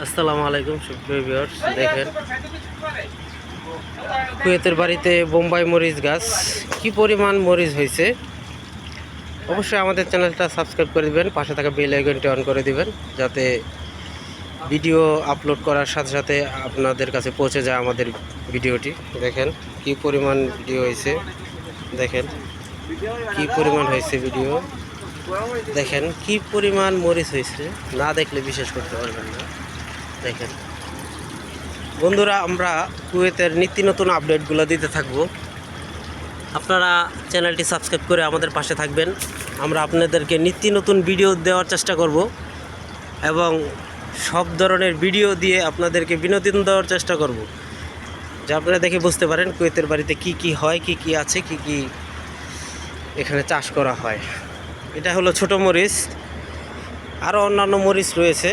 আসসালামু আলাইকুম সুপ্রিয় ভিউয়ার্স, দেখেন কুয়েতের বাড়িতে বোম্বাই মরিচ গাছ কি পরিমাণ মরিচ হয়েছে। অবশ্যই আমাদের চ্যানেলটা সাবস্ক্রাইব করে দিবেন, পাশে থাকা বেল আইকনটি অন করে দিবেন যাতে ভিডিও আপলোড করার সাথে সাথে আপনাদের কাছে পৌঁছে যায় আমাদের ভিডিওটি। দেখেন কি পরিমাণ ভিডিও হয়েছে, দেখেন কি পরিমাণ হয়েছে ভিডিও, দেখেন কি পরিমাণ মরিচ হয়েছে, না দেখলে বিশ্বাস করতে পারবেন না। দেখেন বন্ধুরা, আমরা কুয়েতের নিত্য নতুন আপডেটগুলো দিতে থাকবো। আপনারা চ্যানেলটি সাবস্ক্রাইব করে আমাদের পাশে থাকবেন। আমরা আপনাদেরকে নিত্য নতুন ভিডিও দেওয়ার চেষ্টা করব এবং সব ধরনের ভিডিও দিয়ে আপনাদেরকে বিনোদন দেওয়ার চেষ্টা করব, যা আপনারা দেখে বুঝতে পারেন কুয়েতের বাড়িতে কি কি হয়, কি কি আছে, কি কি এখানে চাষ করা হয়। এটা হলো ছোট মরিচ, আরও অন্যান্য মরিচ রয়েছে।